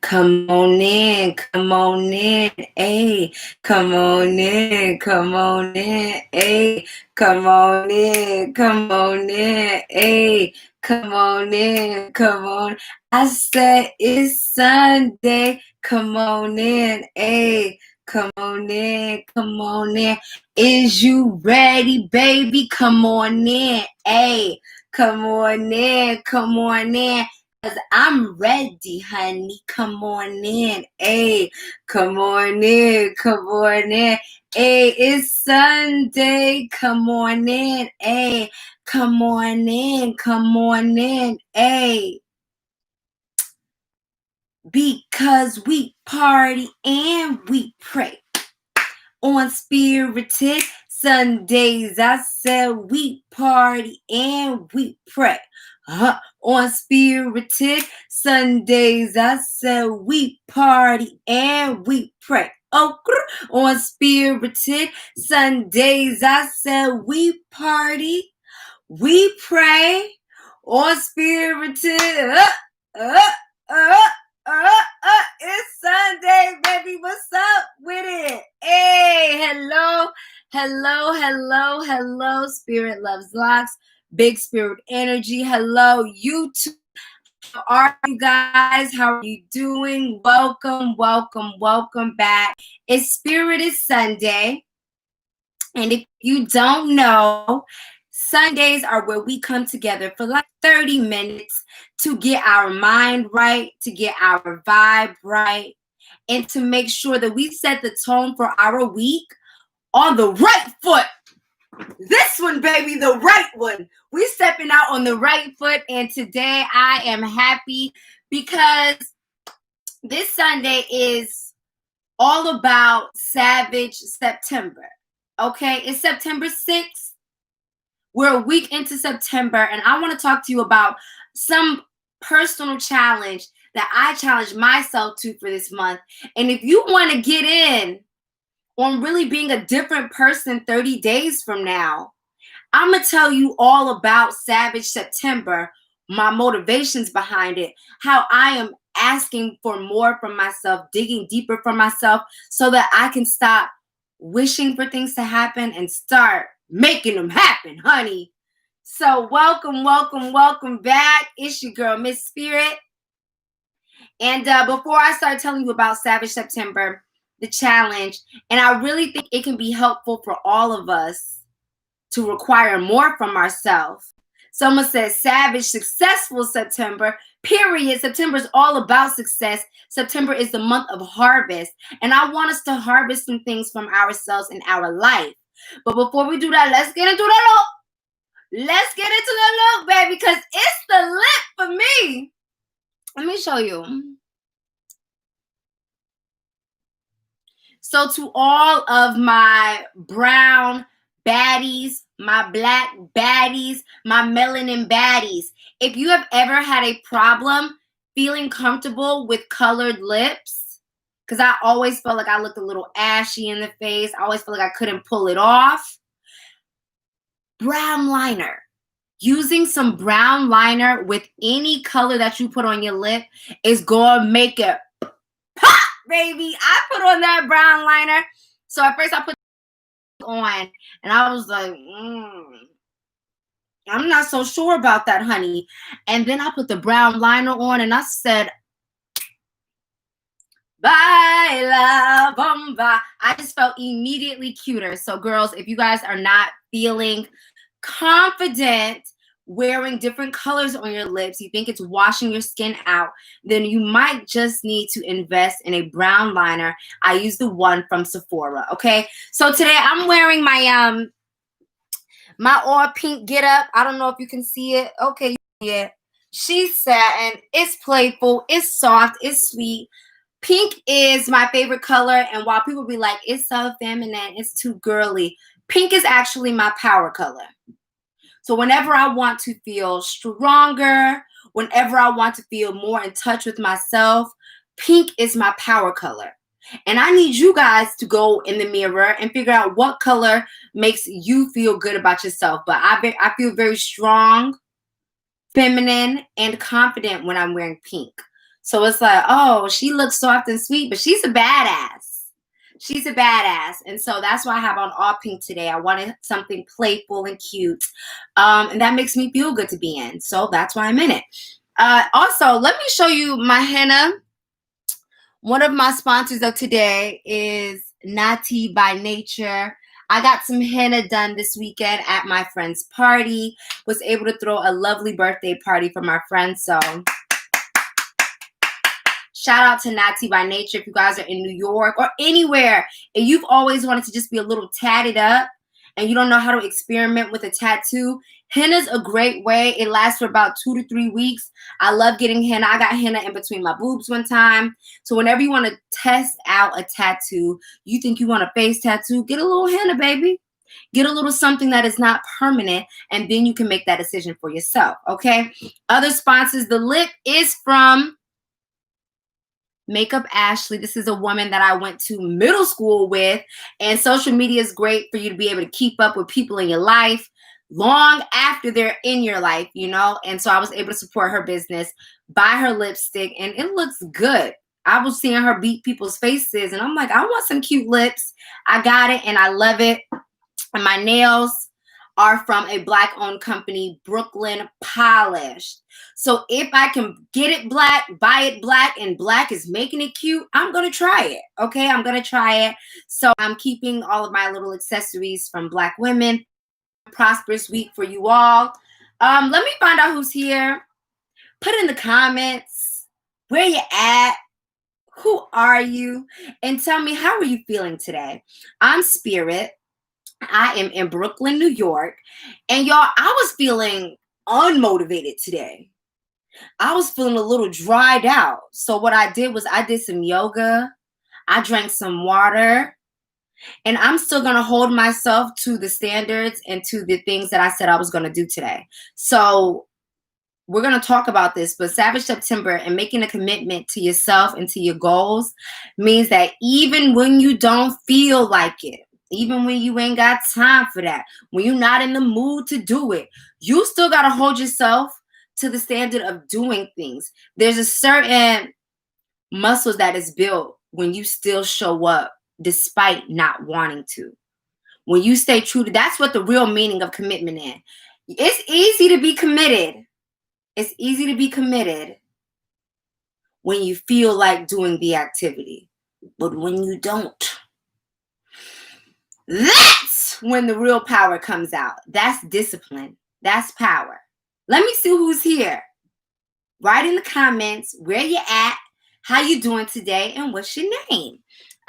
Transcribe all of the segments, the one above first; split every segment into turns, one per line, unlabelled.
Come on in, come on in, ayy. Come on in, come on in, ayy. Come on in, come on in, ayy. Come on in, come on. I said it's Sunday. Come on in, ayy. Come on in, come on in. Is you ready, baby? Come on in, ayy. Come on in, come on in. Cause I'm ready, honey. Come on in. Hey, come on in. Come on in. Hey, it's Sunday. Come on in. Hey, come on in. Come on in. Hey. Because we party and we pray. On Spirited Sundays, I said we party and we pray. On Spirited Sundays, I said we party and we pray. Oh, on Spirited Sundays, I said we party, we pray. On Spirited, it's Sunday, baby. What's up with it? Hey, hello. Spirit loves locks. Big spirit energy. Hello, YouTube. How are you guys? How are you doing? Welcome back. It's Spirited Sunday. And if you don't know, Sundays are where we come together for like 30 minutes to get our mind right, to get our vibe right, and to make sure that we set the tone for our week on the right foot. This one, baby, the right one. We stepping out on the right foot, and today I am happy because this Sunday is all about Savage September. Okay, it's September 6th. We're a week into September, and I want to talk to you about some personal challenge that I challenged myself to for this month. And if you want to get in on really being a different person 30 days from now, I'm going to tell you all about Savage September, my motivations behind it, how I am asking for more from myself, digging deeper for myself so that I can stop wishing for things to happen and start making them happen, honey. So welcome back. It's your girl, Miss Spirit. And before I start telling you about Savage September, the challenge, and I really think it can be helpful for all of us to require more from ourselves. Someone said Savage Successful September, period. September is all about success. September is the month of harvest. And I want us to harvest some things from ourselves in our life. But before we do that, let's get into the look. Let's get into the look, baby, because it's the lip for me. Let me show you. So to all of my brown baddies, my black baddies, my melanin baddies, if you have ever had a problem feeling comfortable with colored lips, because I always felt like I looked a little ashy in the face, I always felt like I couldn't pull it off, brown liner. Using some brown liner with any color that you put on your lip is going to make it pop, baby. I put on that brown liner. So at first I put on and I was like, I'm not so sure about that, honey. And then I put the brown liner on and I said, Baila bomba. I just felt immediately cuter. So girls, if you guys are not feeling confident wearing different colors on your lips, you think it's washing your skin out, then you might just need to invest in a brown liner. I use the one from Sephora. Okay, so today I'm wearing my my all pink get up. I don't know if you can see it. Okay, yeah, she's satin. It's playful, it's soft, it's sweet. Pink is my favorite color, and while people be like, it's so feminine, it's too girly, pink is actually my power color. So whenever I want to feel stronger, whenever I want to feel more in touch with myself, pink is my power color. And I need you guys to go in the mirror and figure out what color makes you feel good about yourself. But I feel very strong, feminine, and confident when I'm wearing pink. So it's like, oh, she looks soft and sweet, but she's a badass. She's a badass. And so that's why I have on all pink today. I wanted something playful and cute. And that makes me feel good to be in. So that's why I'm in it. Also, let me show you my henna. One of my sponsors of today is Nati by Nature. I got some henna done this weekend at my friend's party. Was able to throw a lovely birthday party for my friend. So shout out to Nati by Nature. If you guys are in New York or anywhere and you've always wanted to just be a little tatted up and you don't know how to experiment with a tattoo, henna's a great way. It lasts for about 2 to 3 weeks. I love getting henna. I got henna in between my boobs one time. So whenever you want to test out a tattoo, you think you want a face tattoo, get a little henna, baby. Get a little something that is not permanent, and then you can make that decision for yourself, okay? Other sponsors, the lip is from Makeup Ashley. This is a woman that I went to middle school with, and social media is great for you to be able to keep up with people in your life long after they're in your life, you know? And so I was able to support her business, buy her lipstick, and it looks good. I was seeing her beat people's faces, and I'm like, I want some cute lips. I got it, and I love it. And my nails are from a Black-owned company, Brooklyn Polished. So if I can get it black, buy it black, and black is making it cute, I'm going to try it, okay? I'm going to try it. So I'm keeping all of my little accessories from Black women. Prosperous week for you all. Let me find out who's here. Put in the comments where you at. Who are you? And tell me, how are you feeling today? I'm Spirit. I am in Brooklyn, New York. And y'all, I was feeling unmotivated today. I was feeling a little dried out. So what I did was I did some yoga. I drank some water. And I'm still going to hold myself to the standards and to the things that I said I was going to do today. So we're going to talk about this, but Savage September and making a commitment to yourself and to your goals means that even when you don't feel like it, even when you ain't got time for that, when you're not in the mood to do it, you still got to hold yourself to the standard of doing things. There's a certain muscles that is built when you still show up despite not wanting to. When you stay true to, that's what the real meaning of commitment is. It's easy to be committed. It's easy to be committed when you feel like doing the activity. But when you don't, that's when the real power comes out. That's discipline. That's power. Let me see who's here. Write in the comments where you at, how you doing today, and what's your name.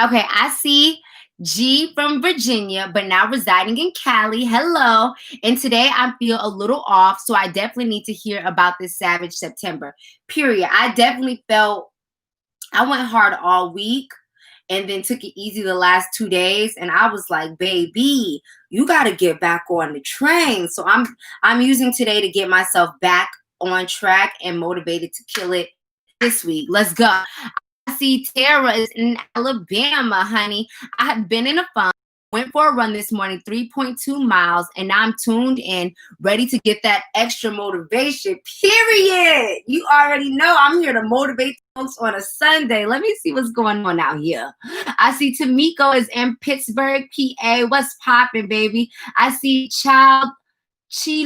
Okay, I see G from Virginia, but now residing in Cali. Hello. And today I feel a little off, so I definitely need to hear about this Savage September. Period. I definitely felt I went hard all week and then took it easy the last 2 days. And I was like, baby, you got to get back on the train. So I'm using today to get myself back on track and motivated to kill it this week. Let's go. I see Tara is in Alabama, honey. I have been in a funk. Went for a run this morning, 3.2 miles, and now I'm tuned in, ready to get that extra motivation, period. You already know I'm here to motivate folks on a Sunday. Let me see what's going on out here. I see Tamiko is in Pittsburgh, PA. What's popping, baby? I see Chi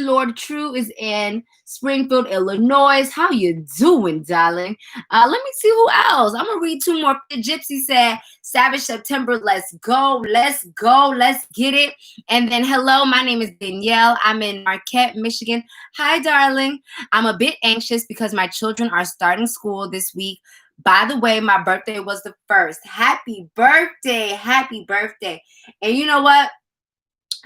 Lord True is in Springfield, Illinois. How you doing, darling? Let me see who else. I'm going to read 2 more. Gypsy said, Savage September, let's go, let's go, let's get it. And then, hello, my name is Danielle. I'm in Marquette, Michigan. Hi, darling. I'm a bit anxious because my children are starting school this week. By the way, my birthday was the 1st. Happy birthday. Happy birthday. And you know what?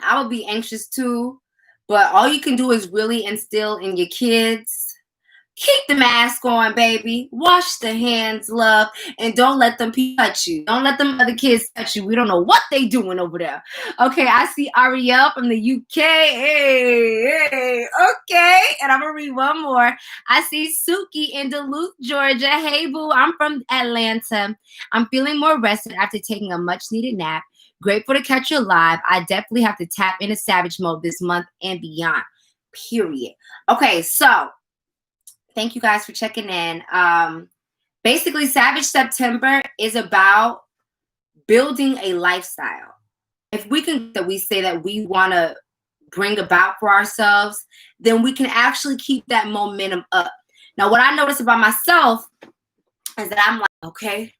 I would be anxious too. But all you can do is really instill in your kids, keep the mask on, baby. Wash the hands, love, and don't let them touch you. Don't let them other kids touch you. We don't know what they doing over there. Okay, I see Ariel from the UK. Hey, okay. And I'm going to read one more. I see Suki in Duluth, Georgia. Hey, boo, I'm from Atlanta. I'm feeling more rested after taking a much-needed nap. Grateful to catch you live. I definitely have to tap into Savage mode this month and beyond. Period. Okay, so thank you guys for checking in. Basically, Savage September is about building a lifestyle. If we can, that we say that we want to bring about for ourselves, then we can actually keep that momentum up. Now, what I notice about myself is that I'm like, okay,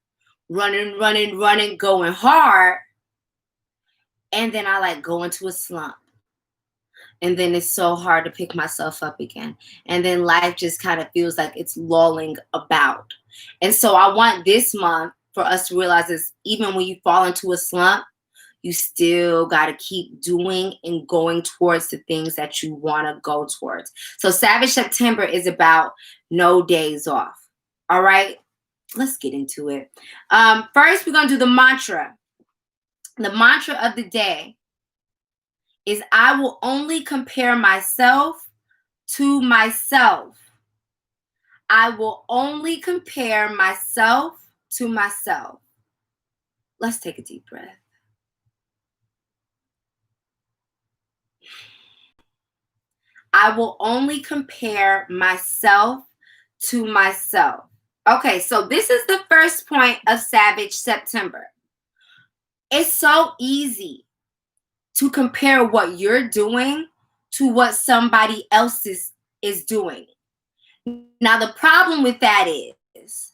running, going hard. And then I like go into a slump. And then it's so hard to pick myself up again. And then life just kind of feels like it's lulling about. And so I want this month for us to realize this, even when you fall into a slump, you still got to keep doing and going towards the things that you want to go towards. So Savage September is about no days off. All right, let's get into it. First, we're going to do the mantra. The mantra of the day is I will only compare myself to myself. I will only compare myself to myself. Let's take a deep breath. I will only compare myself to myself. Okay, so this is the first point of Savage September. It's so easy to compare what you're doing to what somebody else is doing. Now, the problem with that is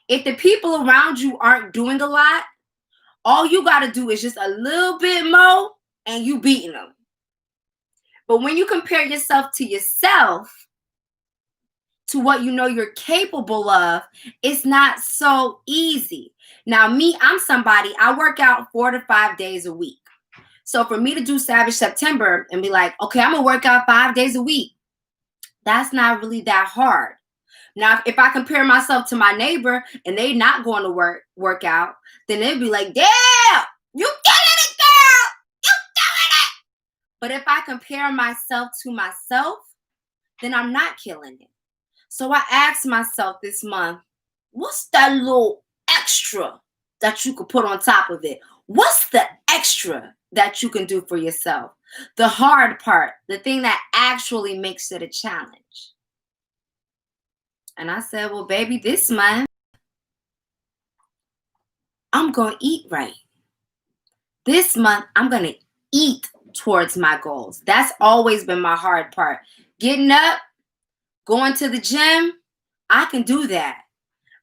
if the people around you aren't doing a lot, all you got to do is just a little bit more and you beating them. But when you compare yourself to yourself, to what you know you're capable of, it's not so easy. Now, me, I'm somebody, I work out 4 to 5 days a week. So for me to do Savage September and be like, okay, I'm going to work out 5 days a week, that's not really that hard. Now, if I compare myself to my neighbor and they not going to work out, then they'd be like, damn, you getting it, girl. You doing it. But if I compare myself to myself, then I'm not killing it. So I asked myself this month, what's that little extra that you could put on top of it? What's the extra that you can do for yourself? The hard part, the thing that actually makes it a challenge. And I said, well, baby, this month, I'm going to eat right. This month, I'm going to eat towards my goals. That's always been my hard part. Getting up, going to the gym, I can do that.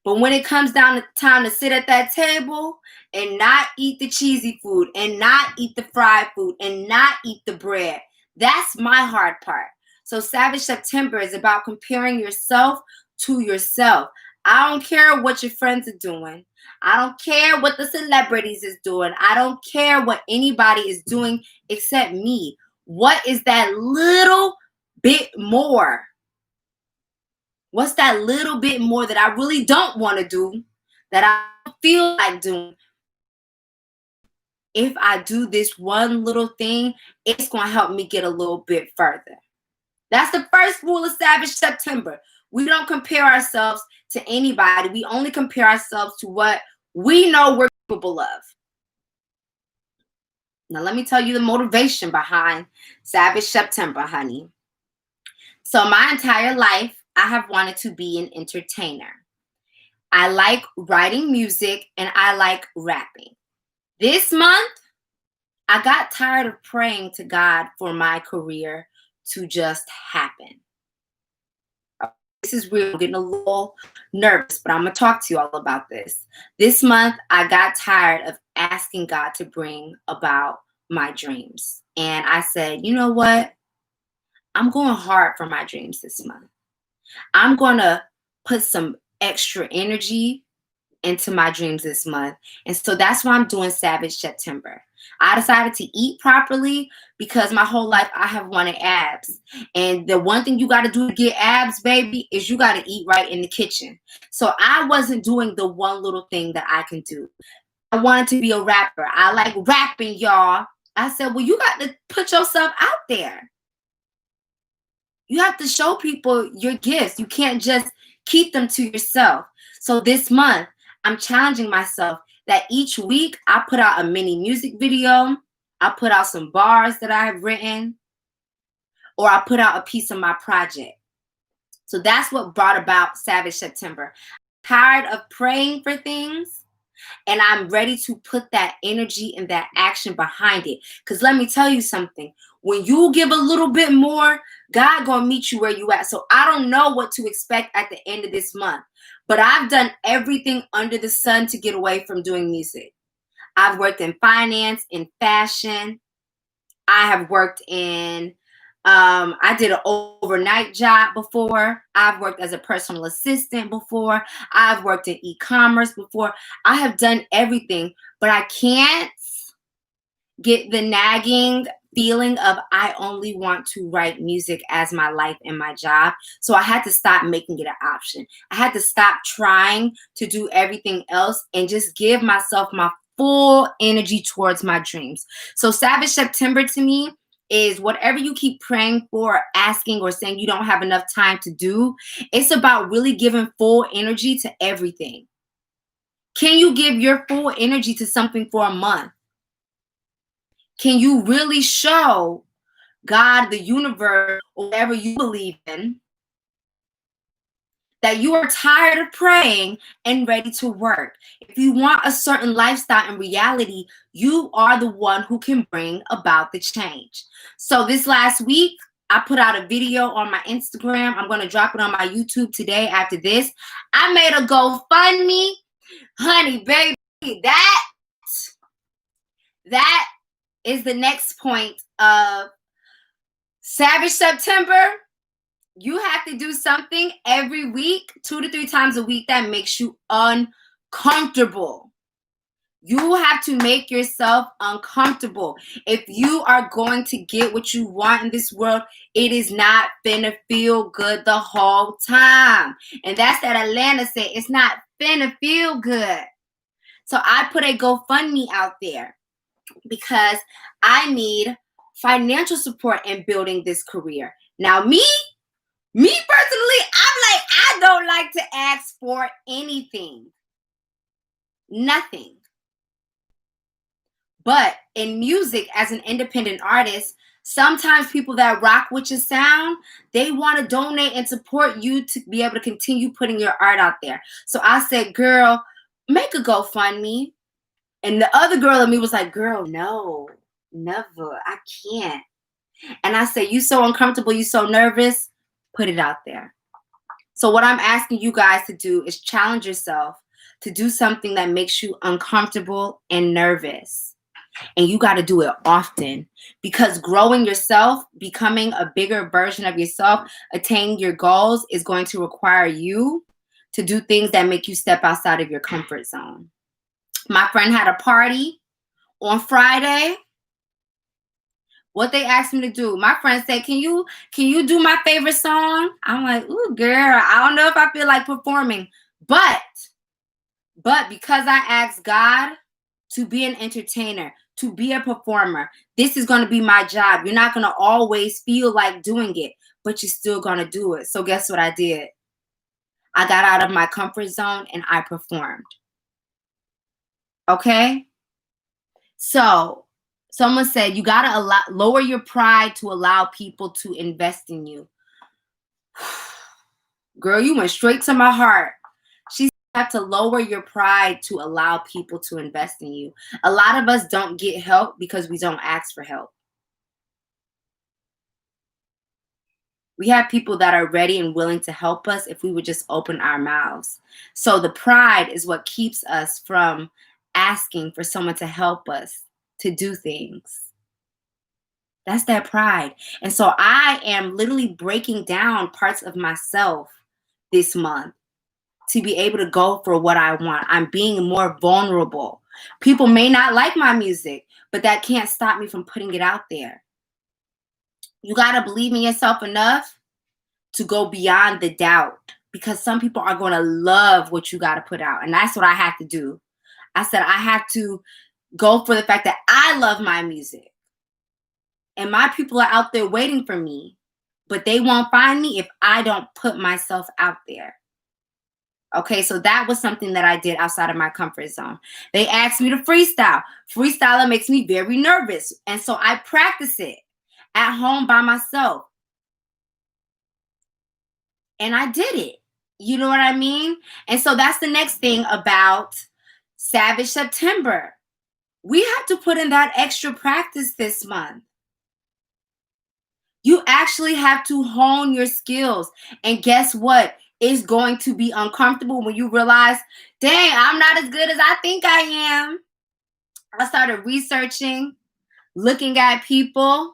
But when it comes down to time to sit at that table and not eat the cheesy food and not eat the fried food and not eat the bread, that's my hard part. So Savage September is about comparing yourself to yourself. I don't care what your friends are doing. I don't care what the celebrities is doing. I don't care what anybody is doing except me. What is that little bit more? What's that little bit more that I really don't want to do, that I don't feel like doing? If I do this one little thing, it's going to help me get a little bit further. That's the first rule of Savage September. We don't compare ourselves to anybody. We only compare ourselves to what we know we're capable of. Now, let me tell you the motivation behind Savage September, honey. So my entire life, I have wanted to be an entertainer. I like writing music and I like rapping. This month, I got tired of praying to God for my career to just happen. This is weird. I'm getting a little nervous, but I'm going to talk to you all about this. This month, I got tired of asking God to bring about my dreams. And I said, you know what? I'm going hard for my dreams this month. I'm going to put some extra energy into my dreams this month. And so that's why I'm doing Savage September. I decided to eat properly because my whole life I have wanted abs. And the one thing you got to do to get abs, baby, is you got to eat right in the kitchen. So I wasn't doing the one little thing that I can do. I wanted to be a rapper. I like rapping, y'all. I said, well, you got to put yourself out there. You have to show people your gifts. You can't just keep them to yourself. So this month, I'm challenging myself that each week I put out a mini music video. I put out some bars that I have written, or I put out a piece of my project. So that's what brought about Savage September. tired of praying for things, and I'm ready to put that energy and that action behind it. Because let me tell you something. When you give a little bit more, God gonna meet you where you at. So I don't know what to expect at the end of this month, but I've done everything under the sun to get away from doing music. I've worked in finance, in fashion. I have worked in, I did an overnight job before. I've worked as a personal assistant before. I've worked in e-commerce before. I have done everything, but I can't get the nagging feeling of I only want to write music as my life and my job. So I had to stop making it an option. I had to stop trying to do everything else and just give myself my full energy towards my dreams. So Savage September to me is whatever you keep praying for, asking, or saying you don't have enough time to do. It's about really giving full energy to everything. Can you give your full energy to something for a month? Can you really show God, the universe, or whatever you believe in, that you are tired of praying and ready to work? If you want a certain lifestyle in reality, you are the one who can bring about the change. So this last week, I put out a video on my Instagram. I'm going to drop it on my YouTube today after this. I made a GoFundMe. Honey, baby, that is the next point of Savage September. You have to do something every week, 2 to 3 times a week, that makes you uncomfortable. You have to make yourself uncomfortable. If you are going to get what you want in this world, it is not finna feel good the whole time. And that's that Atlanta say, it's not finna feel good. So I put a GoFundMe out there because I need financial support in building this career. Now, me personally, I don't like to ask for anything. Nothing. But in music, as an independent artist, sometimes people that rock with your sound, they want to donate and support you to be able to continue putting your art out there. So I said, girl, make a GoFundMe. And the other girl in me was like, girl, no, never. I can't. And I said, you so uncomfortable, you so nervous, put it out there. So what I'm asking you guys to do is challenge yourself to do something that makes you uncomfortable and nervous. And you got to do it often, because growing yourself, becoming a bigger version of yourself, attaining your goals is going to require you to do things that make you step outside of your comfort zone. My friend had a party on Friday. What they asked me to do, my friend said, can you do my favorite song? I'm like, ooh, girl, I don't know if I feel like performing. But because I asked God to be an entertainer, to be a performer, this is going to be my job. You're not going to always feel like doing it, but you're still going to do it. So guess what I did? I got out of my comfort zone and I performed. Okay? So someone said, you got to lower your pride to allow people to invest in you. Girl, you went straight to my heart. She have to lower your pride to allow people to invest in you. A lot of us don't get help because we don't ask for help. We have people that are ready and willing to help us if we would just open our mouths. So the pride is what keeps us from asking for someone to help us to do things. That's that pride. And so I am literally breaking down parts of myself this month to be able to go for what I want. I'm being more vulnerable. People may not like my music, but that can't stop me from putting it out there. You got to believe in yourself enough to go beyond the doubt, because some people are going to love what you got to put out. And that's what I have to do. I said I have to go for the fact that I love my music. And my people are out there waiting for me, but they won't find me if I don't put myself out there. Okay, so that was something that I did outside of my comfort zone. They asked me to freestyle. Freestyling makes me very nervous. And so I practice it at home by myself. And I did it. You know what I mean? And so that's the next thing about Savage September. We have to put in that extra practice this month. You actually have to hone your skills. And guess what? It's going to be uncomfortable when you realize, dang, I'm not as good as I think I am. I started researching, looking at people,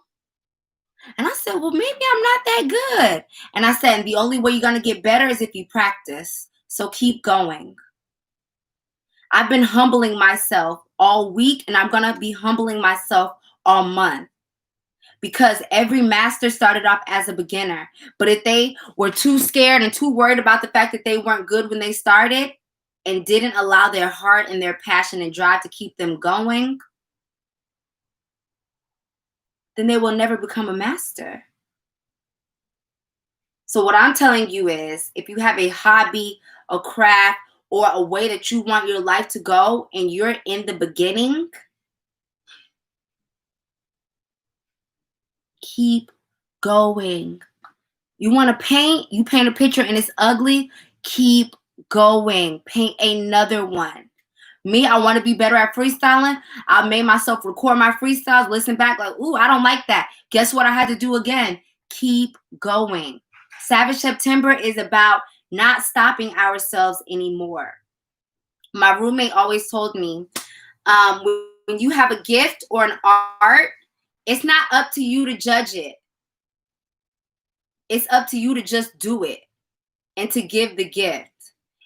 and I said, well, maybe I'm not that good. And I said, the only way you're going to get better is if you practice. So keep going. I've been humbling myself all week, and I'm going to be humbling myself all month. Because every master started off as a beginner. But if they were too scared and too worried about the fact that they weren't good when they started and didn't allow their heart and their passion and drive to keep them going, then they will never become a master. So what I'm telling you is, if you have a hobby, a craft, or a way that you want your life to go and you're in the beginning, keep going. You want to paint, you paint a picture and it's ugly, keep going. Paint another one. Me, I want to be better at freestyling. I made myself record my freestyles, listen back like, ooh, I don't like that. Guess what I had to do again? Keep going. Savage September is about not stopping ourselves anymore. My roommate always told me, when you have a gift or an art, it's not up to you to judge it. It's up to you to just do it and to give the gift.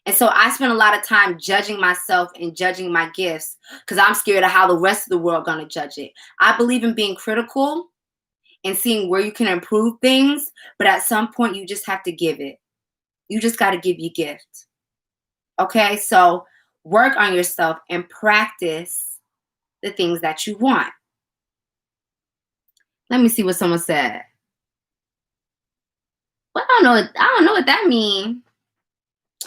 And so I spend a lot of time judging myself and judging my gifts because I'm scared of how the rest of the world going to judge it. I believe in being critical and seeing where you can improve things, but at some point you just have to give it. You just got to give your gift. Okay, so work on yourself and practice the things that you want. Let me see what someone said. Well, I don't know what that means.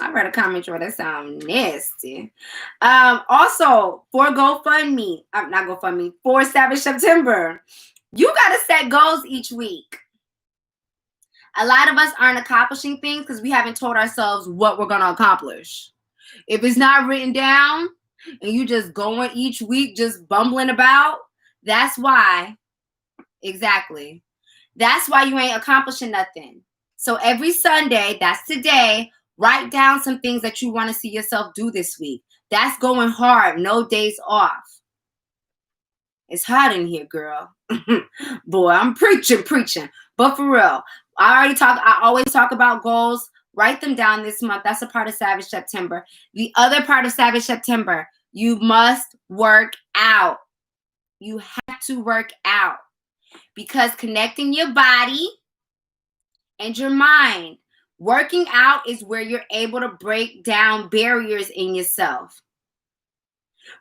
I read a comment where that sound nasty. Also, for GoFundMe, not GoFundMe, for Savage September, you got to set goals each week. A lot of us aren't accomplishing things because we haven't told ourselves what we're going to accomplish. If it's not written down and you just going each week just bumbling about, that's why. Exactly. That's why you ain't accomplishing nothing. So every Sunday, that's today, write down some things that you want to see yourself do this week. That's going hard. No days off. It's hot in here, girl. Boy, I'm preaching. But for real, I always talk about goals. Write them down this month. That's a part of Savage September. The other part of Savage September, you must work out. You have to work out. Because connecting your body and your mind, working out is where you're able to break down barriers in yourself.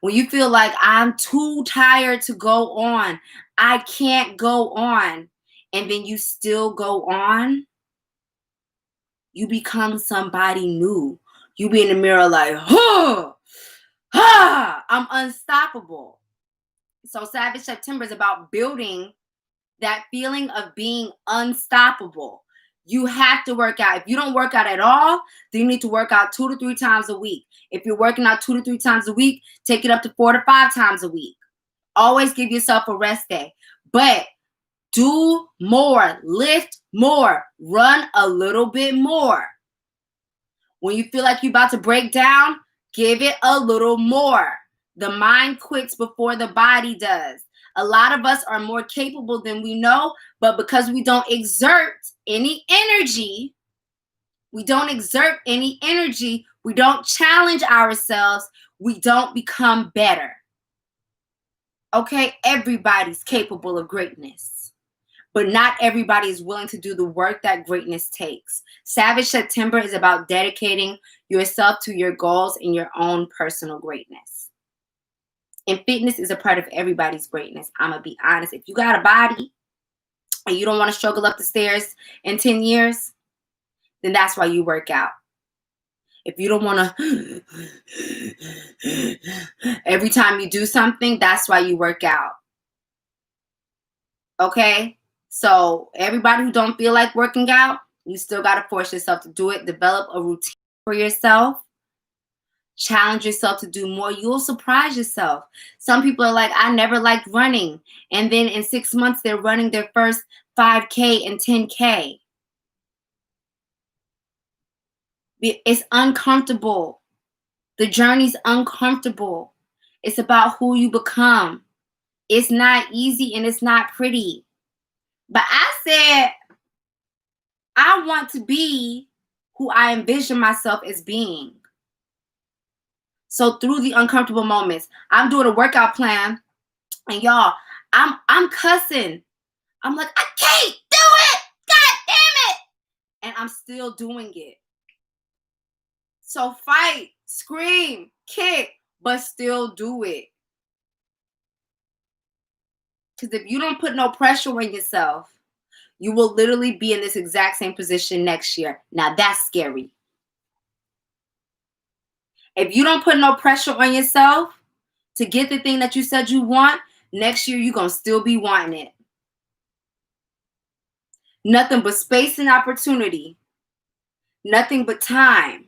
When you feel like I'm too tired to go on, I can't go on, and then you still go on, you become somebody new. You be in the mirror like, I'm unstoppable. So Savage September is about building that feeling of being unstoppable. You have to work out. If you don't work out at all, then you need to work out 2 to 3 times a week. If you're working out 2 to 3 times a week, take it up to 4 to 5 times a week. Always give yourself a rest day. But do more, lift more, run a little bit more. When you feel like you're about to break down, give it a little more. The mind quits before the body does. A lot of us are more capable than we know, but because we don't exert any energy, we don't challenge ourselves, we don't become better. Okay, everybody's capable of greatness, but not everybody is willing to do the work that greatness takes. Savage September is about dedicating yourself to your goals and your own personal greatness. And fitness is a part of everybody's greatness. I'm going to be honest. If you got a body and you don't want to struggle up the stairs in 10 years, then that's why you work out. If you don't want to, every time you do something, that's why you work out. Okay? So everybody who don't feel like working out, you still got to force yourself to do it. Develop a routine. for yourself, challenge yourself to do more. You'll surprise yourself. Some people are like, I never liked running. And then in 6 months, they're running their first 5K and 10K. It's uncomfortable. The journey's uncomfortable. It's about who you become. It's not easy and it's not pretty. But I said, I want to be who I envision myself as being. So through the uncomfortable moments, I'm doing a workout plan, and y'all, I'm cussing. I'm like, I can't do it. God damn it. And I'm still doing it. So fight, scream, kick, but still do it. Because if you don't put no pressure on yourself, you will literally be in this exact same position next year. Now that's scary. If you don't put no pressure on yourself to get the thing that you said you want, next year you're going to still be wanting it. Nothing but space and opportunity. Nothing but time.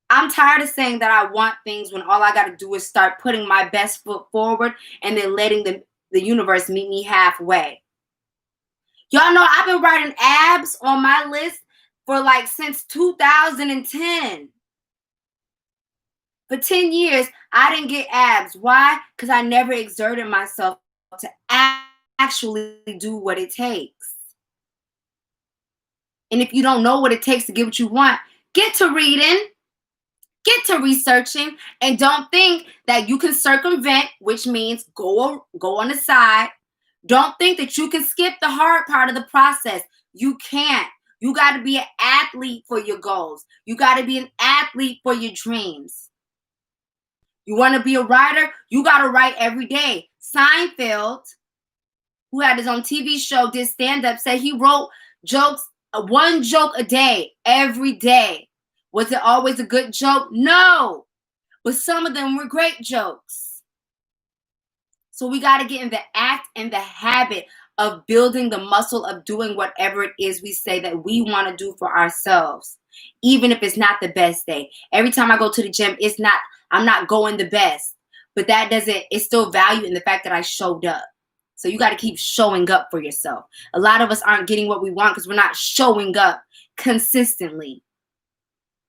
I'm tired of saying that I want things when all I got to do is start putting my best foot forward and then letting the universe meet me halfway. Y'all know I've been writing abs on my list for like since 2010. For 10 years, I didn't get abs. Why? Because I never exerted myself to actually do what it takes. And if you don't know what it takes to get what you want, get to reading, get to researching, and don't think that you can circumvent, which means go on the side. Don't think that you can skip the hard part of the process. You can't. You got to be an athlete for your goals. You got to be an athlete for your dreams. You want to be a writer? You got to write every day. Seinfeld, who had his own TV show, did stand-up, said he wrote jokes, one joke a day, every day. Was it always a good joke? No. But some of them were great jokes. So we got to get in the act and the habit of building the muscle of doing whatever it is we say that we want to do for ourselves. Even if it's not the best day. Every time I go to the gym, I'm not going the best. But it's still value in the fact that I showed up. So you got to keep showing up for yourself. A lot of us aren't getting what we want because we're not showing up consistently.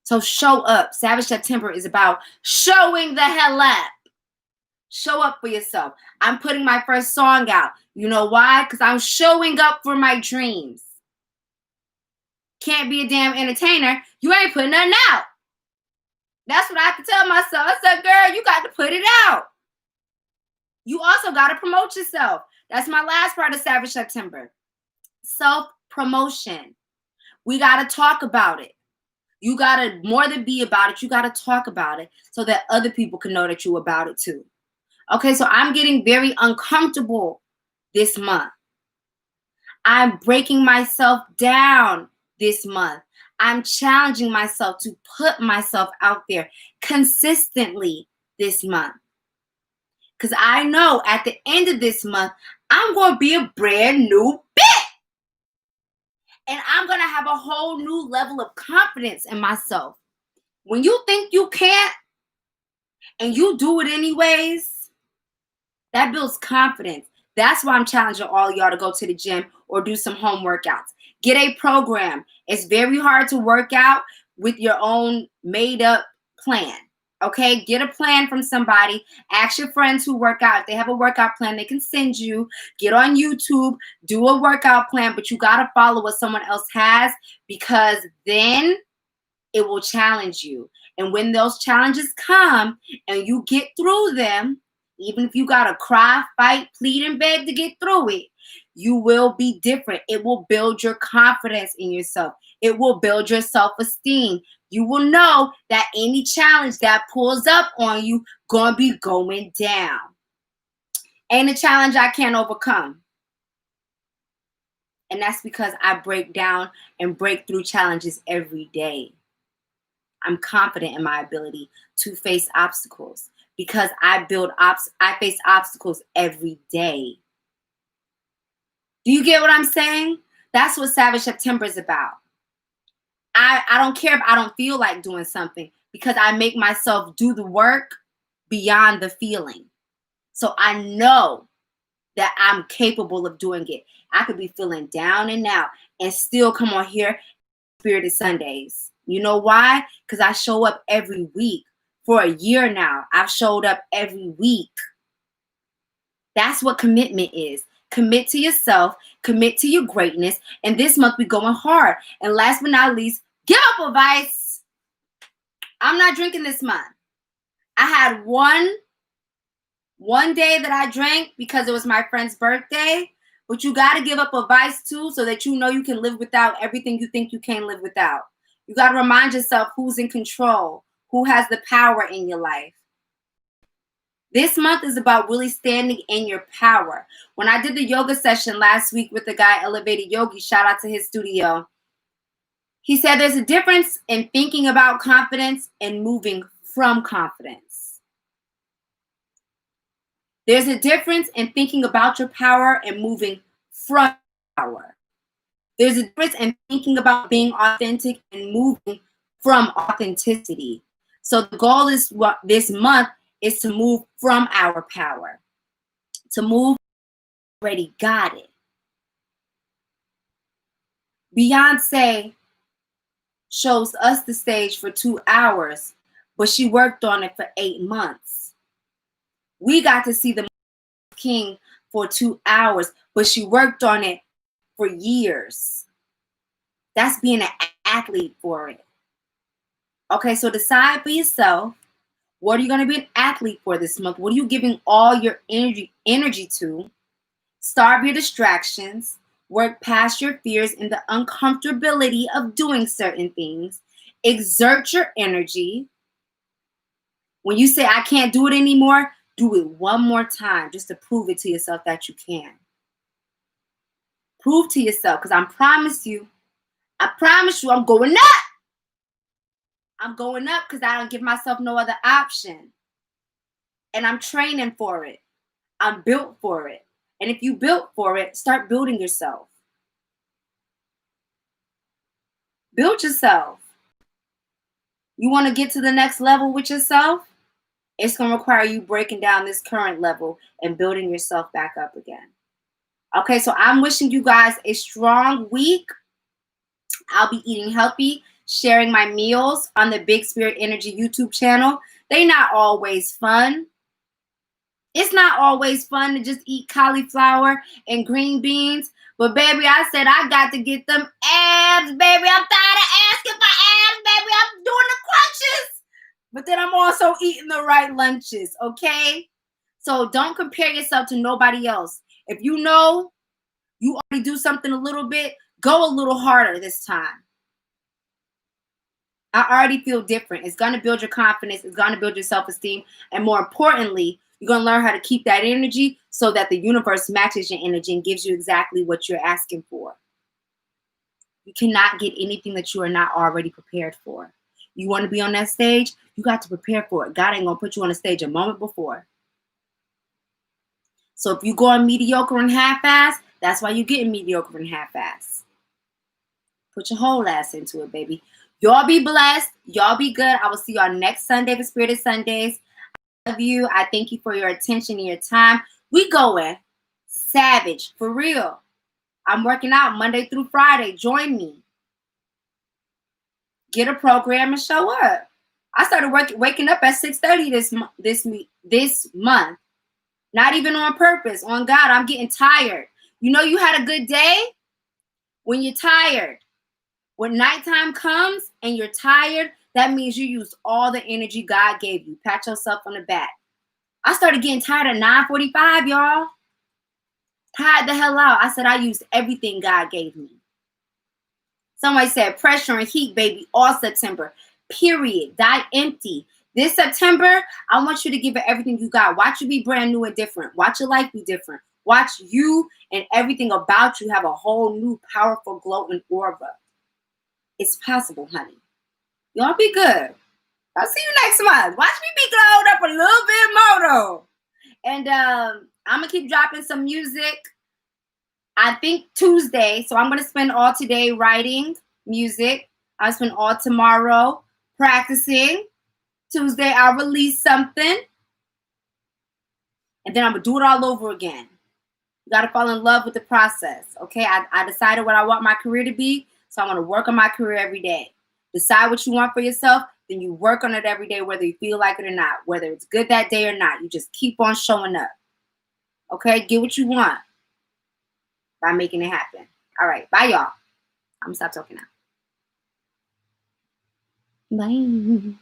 So show up. Savage September is about showing the hell up. Show up for yourself. I'm putting my first song out. You know why? Because I'm showing up for my dreams. Can't be a damn entertainer. You ain't putting nothing out. That's what I have to tell myself. I said, girl, you got to put it out. You also got to promote yourself. That's my last part of Savage September. Self-promotion. We got to talk about it. You got to, more than be about it, you got to talk about it so that other people can know that you about it too. Okay, so I'm getting very uncomfortable this month. I'm breaking myself down this month. I'm challenging myself to put myself out there consistently this month. Because I know at the end of this month, I'm going to be a brand new bitch. And I'm going to have a whole new level of confidence in myself. When you think you can't and you do it anyways, that builds confidence. That's why I'm challenging all y'all to go to the gym or do some home workouts. Get a program. It's very hard to work out with your own made up plan. Okay, get a plan from somebody. Ask your friends who work out. If they have a workout plan, they can send you. Get on YouTube, do a workout plan, but you got to follow what someone else has because then it will challenge you. And when those challenges come and you get through them, even if you got to cry, fight, plead, and beg to get through it, you will be different. It will build your confidence in yourself. It will build your self-esteem. You will know that any challenge that pulls up on you gonna be going down. Ain't a challenge I can't overcome. And that's because I break down and break through challenges every day. I'm confident in my ability to face obstacles because I face obstacles every day. Do you get what I'm saying? That's what Savage September is about. I don't care if I don't feel like doing something, because I make myself do the work beyond the feeling. So I know that I'm capable of doing it. I could be feeling down and out and still come on here, Spirited Sundays. You know why? Because I show up every week. For a year now, I've showed up every week. That's what commitment is. Commit to yourself, commit to your greatness, and this month we're going hard. And last but not least, give up advice. I'm not drinking this month. I had one day that I drank because it was my friend's birthday, but you got to give up a vice too, so that you know you can live without everything you think you can't live without. You got to remind yourself who's in control, who has the power in your life. This month is about really standing in your power. When I did the yoga session last week with the guy, Elevated Yogi, shout out to his studio, he said there's a difference in thinking about confidence and moving from confidence. There's a difference in thinking about your power and moving from power. There's a difference in thinking about being authentic and moving from authenticity. So the goal is this month is to move from our power. To move, already got it. Beyonce shows us the stage for 2 hours, but she worked on it for 8 months. We got to see the King for 2 hours, but she worked on it for years. That's being an athlete for it. Okay, so decide for yourself. What are you going to be an athlete for this month? What are you giving all your energy to? Starve your distractions. Work past your fears and the uncomfortability of doing certain things. Exert your energy. When you say, I can't do it anymore, do it one more time just to prove it to yourself that you can. Prove to yourself, because I promise you, I'm going up. I'm going up because I don't give myself no other option. And I'm training for it. I'm built for it. And if you built for it, start building yourself. Build yourself. You want to get to the next level with yourself? It's going to require you breaking down this current level and building yourself back up again. Okay, so I'm wishing you guys a strong week. I'll be eating healthy, sharing my meals on the Big Spirit Energy YouTube channel. They're not always fun. It's not always fun to just eat cauliflower and green beans. But baby, I said I got to get them abs, baby. I'm tired of asking for abs, baby. I'm doing the crunches. But then I'm also eating the right lunches, okay? So don't compare yourself to nobody else. If you know you already do something a little bit, go a little harder this time. I already feel different. It's going to build your confidence. It's going to build your self-esteem. And more importantly, you're going to learn how to keep that energy so that the universe matches your energy and gives you exactly what you're asking for. You cannot get anything that you are not already prepared for. You want to be on that stage? You got to prepare for it. God ain't going to put you on the stage a moment before. So if you go on mediocre and half-ass, that's why you're getting mediocre and half-ass. Put your whole ass into it, baby. Y'all be blessed. Y'all be good. I will see y'all next Sunday for Spirited Sundays. I love you. I thank you for your attention and your time. We going savage, for real. I'm working out Monday through Friday. Join me. Get a program and show up. I started waking up at 6:30 this month. Not even on purpose. On God, I'm getting tired. You know you had a good day when you're tired. When nighttime comes and you're tired, that means you used all the energy God gave you. Pat yourself on the back. I started getting tired at 9:45, y'all. Tired the hell out. I said I used everything God gave me. Somebody said pressure and heat, baby, all September. Period. Die empty. This September, I want you to give it everything you got. Watch you be brand new and different. Watch your life be different. Watch you and everything about you have a whole new, powerful glow and aura. It's possible, honey. Y'all be good. I'll see you next month. Watch me be glowed up a little bit more, though. And I'm going to keep dropping some music. I think Tuesday. So I'm going to spend all today writing music. I spend all tomorrow practicing. Tuesday, I'll release something. And then I'm going to do it all over again. You got to fall in love with the process. Okay, I decided what I want my career to be. So I'm going to work on my career every day. Decide what you want for yourself. Then you work on it every day, whether you feel like it or not. Whether it's good that day or not. You just keep on showing up. Okay, get what you want by making it happen. All right, bye, y'all. I'm going to stop talking now. Bye.